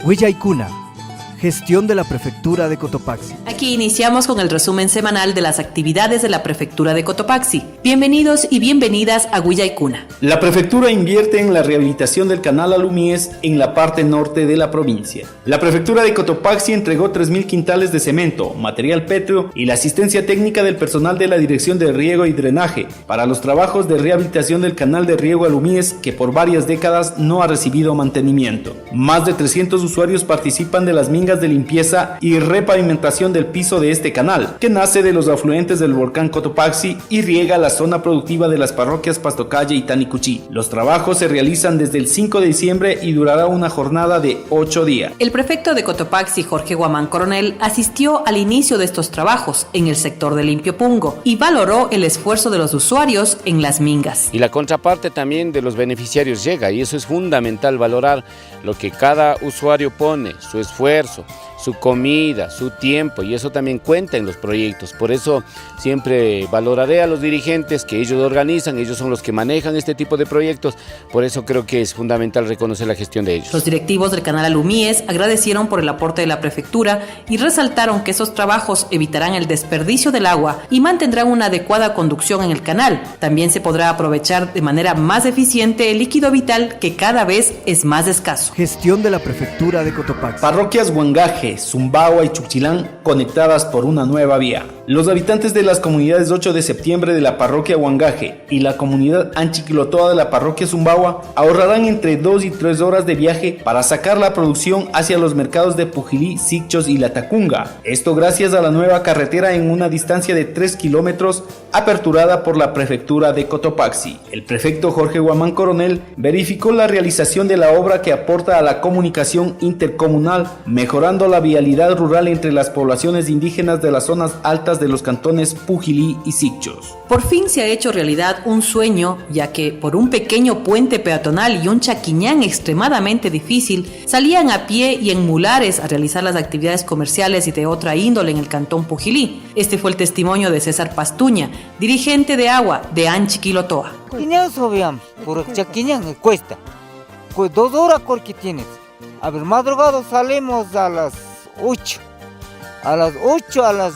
Huillaicuna, gestión de la Prefectura de Cotopaxi. Aquí iniciamos con el resumen semanal de las actividades de la Prefectura de Cotopaxi. Bienvenidos y bienvenidas a Huillaicuna. La Prefectura invierte en la rehabilitación del canal Alumies en la parte norte de la provincia. La Prefectura de Cotopaxi entregó 3.000 quintales de cemento, material pétreo y la asistencia técnica del personal de la Dirección de Riego y Drenaje para los trabajos de rehabilitación del canal de riego Alumies, que por varias décadas no ha recibido mantenimiento. Más de 300 usuarios participan de las mingas de limpieza y repavimentación del piso de este canal, que nace de los afluentes del volcán Cotopaxi y riega la zona productiva de las parroquias Pastocalle y Tanicuchí. Los trabajos se realizan desde el 5 de diciembre y durará una jornada de 8 días. El prefecto de Cotopaxi, Jorge Guamán Coronel, asistió al inicio de estos trabajos en el sector de Limpio Pungo y valoró el esfuerzo de los usuarios en las mingas. Y la contraparte también de los beneficiarios llega, y eso es fundamental, valorar lo que cada usuario pone, su esfuerzo, su comida, su tiempo, y eso también cuenta en los proyectos. Por eso siempre valoraré a los dirigentes que ellos organizan, ellos son los que manejan este tipo de proyectos. Por eso creo que es fundamental reconocer la gestión de ellos. Los directivos del canal Alumies agradecieron por el aporte de la Prefectura y resaltaron que esos trabajos evitarán el desperdicio del agua y mantendrán una adecuada conducción en el canal. También se podrá aprovechar de manera más eficiente el líquido vital, que cada vez es más escaso. Gestión de la Prefectura de Cotopaxi. Parroquias Huangaje, Zumbagua y Chuchilán conectadas por una nueva vía. Los habitantes de las comunidades 8 de septiembre de la parroquia Huangaje y la comunidad Anchiquilotoa de la parroquia Zumbagua ahorrarán entre 2 y 3 horas de viaje para sacar la producción hacia los mercados de Pujilí, Sicchos y Latacunga. Esto gracias a la nueva carretera en una distancia de 3 kilómetros aperturada por la Prefectura de Cotopaxi. El prefecto Jorge Guamán Coronel verificó la realización de la obra, que aporta a la comunicación intercomunal, mejorando la vialidad rural entre las poblaciones indígenas de las zonas altas de los cantones Pujilí y Sicchos. Por fin se ha hecho realidad un sueño, ya que por un pequeño puente peatonal y un chaquiñán extremadamente difícil, salían a pie y en mulares a realizar las actividades comerciales y de otra índole en el cantón Pujilí. Este fue el testimonio de César Pastuña, dirigente de agua de Anchiquilotoa. Por chaquiñán cuesta, 2 horas porque tienes. A ver, madrugado salimos a las 8, a las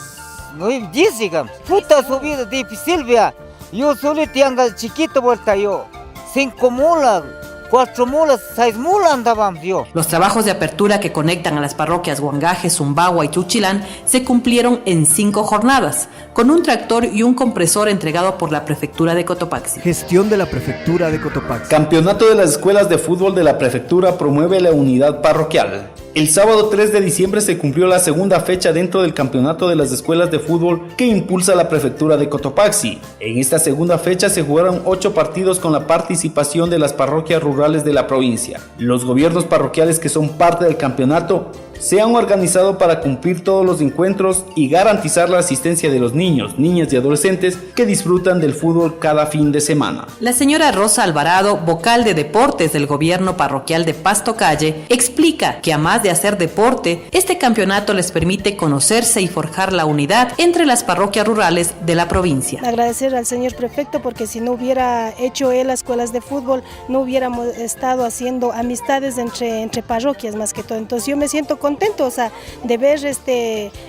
9, 10 digamos. Puta subida difícil, vea. Yo solito ando chiquito vuelta yo. 5 mulas, 4 mulas, 6 mulas andaban yo. Los trabajos de apertura que conectan a las parroquias Huangaje, Zumbagua y Chuchilán se cumplieron en 5 jornadas, con un tractor y un compresor entregado por la Prefectura de Cotopaxi. Gestión de la Prefectura de Cotopaxi. Campeonato de las escuelas de fútbol de la Prefectura promueve la unidad parroquial. El sábado 3 de diciembre se cumplió la segunda fecha dentro del campeonato de las escuelas de fútbol que impulsa la Prefectura de Cotopaxi. En esta segunda fecha se jugaron 8 partidos con la participación de las parroquias rurales de la provincia. Los gobiernos parroquiales que son parte del campeonato se han organizado para cumplir todos los encuentros y garantizar la asistencia de los niños, niñas y adolescentes que disfrutan del fútbol cada fin de semana. La señora Rosa Alvarado, vocal de deportes del gobierno parroquial de Pastocalle, explica que además de hacer deporte, este campeonato les permite conocerse y forjar la unidad entre las parroquias rurales de la provincia. Agradecer al señor prefecto, porque si no hubiera hecho él las escuelas de fútbol, no hubiéramos estado haciendo amistades entre parroquias más que todo. Entonces yo me siento contento, o sea, de ver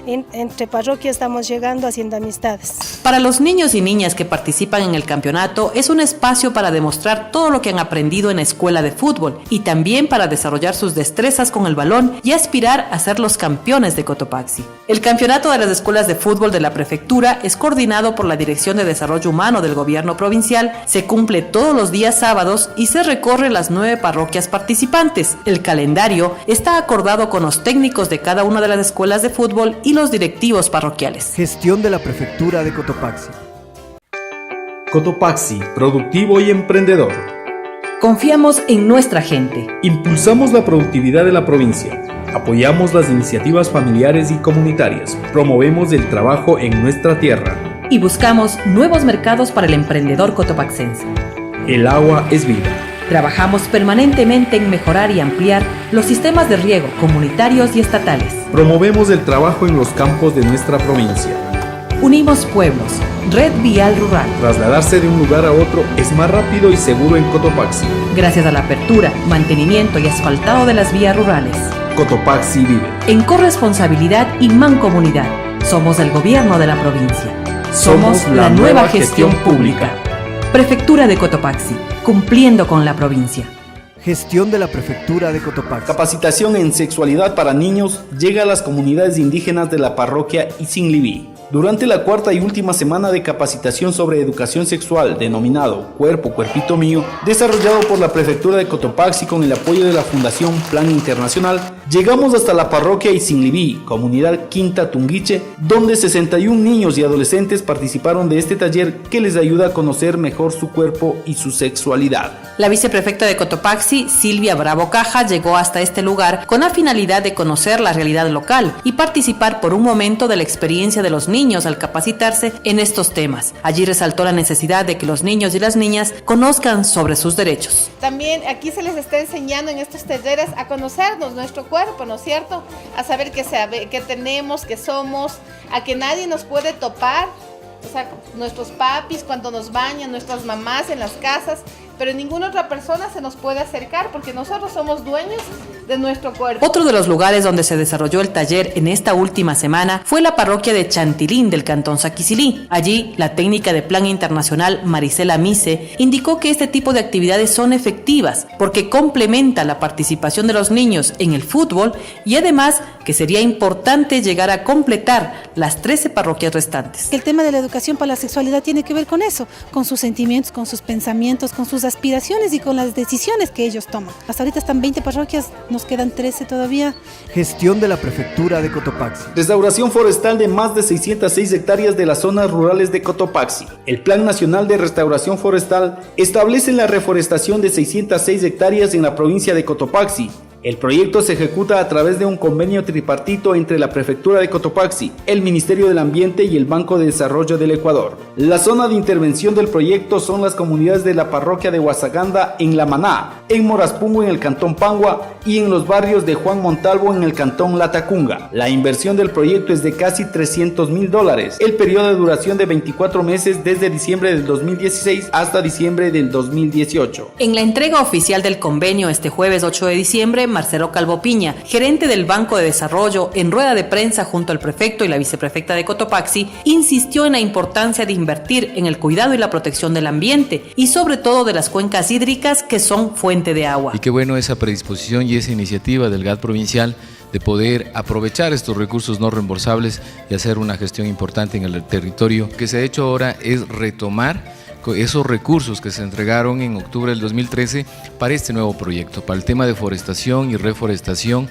entre parroquias estamos llegando haciendo amistades. Para los niños y niñas que participan en el campeonato es un espacio para demostrar todo lo que han aprendido en la escuela de fútbol y también para desarrollar sus destrezas con el balón y aspirar a ser los campeones de Cotopaxi. El campeonato de las escuelas de fútbol de la Prefectura es coordinado por la Dirección de Desarrollo Humano del Gobierno Provincial, se cumple todos los días sábados y se recorre las 9 parroquias participantes. El calendario está acordado con los técnicos de cada una de las escuelas de fútbol y los directivos parroquiales. Gestión de la Prefectura de Cotopaxi. Cotopaxi, productivo y emprendedor. Confiamos en nuestra gente. Impulsamos la productividad de la provincia. Apoyamos las iniciativas familiares y comunitarias. Promovemos el trabajo en nuestra tierra. Y buscamos nuevos mercados para el emprendedor cotopaxense. El agua es vida. Trabajamos permanentemente en mejorar y ampliar los sistemas de riego comunitarios y estatales. Promovemos el trabajo en los campos de nuestra provincia. Unimos pueblos. Red Vial Rural. Trasladarse de un lugar a otro es más rápido y seguro en Cotopaxi. Gracias a la apertura, mantenimiento y asfaltado de las vías rurales. Cotopaxi vive. En corresponsabilidad y mancomunidad, somos el gobierno de la provincia. Somos la nueva gestión pública. Prefectura de Cotopaxi, cumpliendo con la provincia. Gestión de la Prefectura de Cotopaxi. Capacitación en sexualidad para niños llega a las comunidades indígenas de la parroquia Isinlibí. Durante la cuarta y última semana de capacitación sobre educación sexual, denominado Cuerpo, Cuerpito Mío, desarrollado por la Prefectura de Cotopaxi con el apoyo de la Fundación Plan Internacional, llegamos hasta la parroquia Isinlibí, comunidad Quinta Tunguiche, donde 61 niños y adolescentes participaron de este taller que les ayuda a conocer mejor su cuerpo y su sexualidad. La viceprefecta de Cotopaxi, Silvia Bravo Caja, llegó hasta este lugar con la finalidad de conocer la realidad local y participar por un momento de la experiencia de los niños al capacitarse en estos temas. Allí resaltó la necesidad de que los niños y las niñas conozcan sobre sus derechos. También aquí se les está enseñando en estos talleres a conocernos, nuestro cuerpo, ¿no es cierto? A saber qué tenemos, qué somos, a que nadie nos puede topar. O sea, nuestros papis cuando nos bañan, nuestras mamás en las casas, pero ninguna otra persona se nos puede acercar porque nosotros somos dueños de nuestro cuerpo. Otro de los lugares donde se desarrolló el taller en esta última semana fue la parroquia de Chantilín del cantón Saquisilí. Allí, la técnica de Plan Internacional Marisela Mise indicó que este tipo de actividades son efectivas porque complementa la participación de los niños en el fútbol y además que sería importante llegar a completar las 13 parroquias restantes. El tema de la educación para la sexualidad tiene que ver con eso, con sus sentimientos, con sus pensamientos, con sus aspiraciones y con las decisiones que ellos toman. Hasta ahorita están 20 parroquias, nos quedan 13 todavía. Gestión de la Prefectura de Cotopaxi. Restauración forestal de más de 606 hectáreas de las zonas rurales de Cotopaxi. El Plan Nacional de Restauración Forestal establece la reforestación de 606 hectáreas en la provincia de Cotopaxi. El proyecto se ejecuta a través de un convenio tripartito entre la Prefectura de Cotopaxi, el Ministerio del Ambiente y el Banco de Desarrollo del Ecuador. La zona de intervención del proyecto son las comunidades de la parroquia de Huasaganda en La Maná, en Moraspungo en el cantón Pangua y en los barrios de Juan Montalvo en el cantón Latacunga. La inversión del proyecto es de casi $300,000. El periodo de duración de 24 meses desde diciembre del 2016 hasta diciembre del 2018. En la entrega oficial del convenio este jueves 8 de diciembre, Marcelo Calvo Piña, gerente del Banco de Desarrollo, en rueda de prensa junto al prefecto y la viceprefecta de Cotopaxi, insistió en la importancia de invertir en el cuidado y la protección del ambiente y sobre todo de las cuencas hídricas que son fuente de agua. Y qué bueno esa predisposición y esa iniciativa del GAD provincial de poder aprovechar estos recursos no reembolsables y hacer una gestión importante en el territorio. Lo que se ha hecho ahora es retomar esos recursos que se entregaron en octubre del 2013 para este nuevo proyecto, para el tema de forestación y reforestación,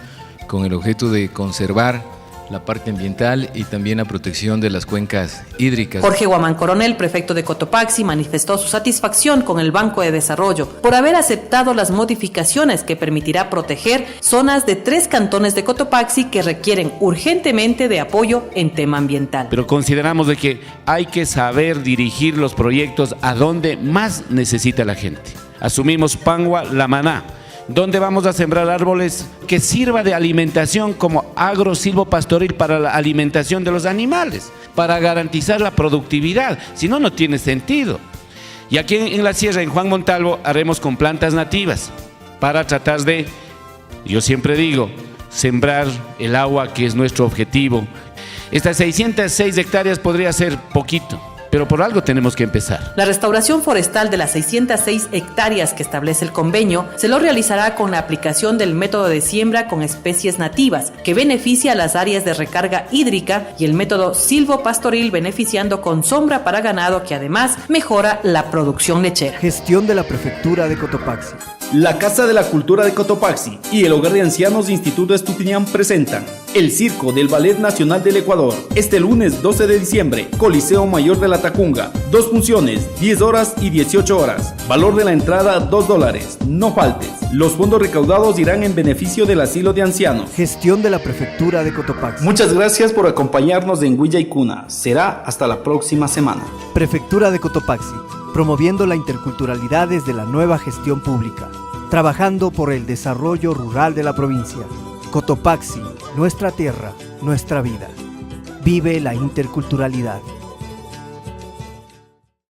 con el objeto de conservar la parte ambiental y también la protección de las cuencas hídricas. Jorge Guamán Coronel, prefecto de Cotopaxi, manifestó su satisfacción con el Banco de Desarrollo por haber aceptado las modificaciones que permitirá proteger zonas de 3 cantones de Cotopaxi que requieren urgentemente de apoyo en tema ambiental. Pero consideramos de que hay que saber dirigir los proyectos a donde más necesita la gente. Asumimos Pangua, La Maná, donde vamos a sembrar árboles que sirva de alimentación como agro-silvopastoril para la alimentación de los animales, para garantizar la productividad, si no, no tiene sentido. Y aquí en la sierra, en Juan Montalvo, haremos con plantas nativas para tratar de, yo siempre digo, sembrar el agua que es nuestro objetivo. Estas 606 hectáreas podría ser poquito, pero por algo tenemos que empezar. La restauración forestal de las 606 hectáreas que establece el convenio se lo realizará con la aplicación del método de siembra con especies nativas, que beneficia a las áreas de recarga hídrica, y el método silvopastoril beneficiando con sombra para ganado, que además mejora la producción lechera. Gestión de la Prefectura de Cotopaxi. La Casa de la Cultura de Cotopaxi y el Hogar de Ancianos Instituto Estupiñán presentan el Circo del Ballet Nacional del Ecuador. Este lunes 12 de diciembre, Coliseo Mayor de Latacunga. 2 funciones, 10 horas y 18 horas. Valor de la entrada $2. No faltes. Los fondos recaudados irán en beneficio del asilo de ancianos. Gestión de la Prefectura de Cotopaxi. Muchas gracias por acompañarnos en Huilla y Cuna. Será hasta la próxima semana. Prefectura de Cotopaxi, promoviendo la interculturalidad desde la nueva gestión pública, trabajando por el desarrollo rural de la provincia. Cotopaxi, nuestra tierra, nuestra vida. Vive la interculturalidad.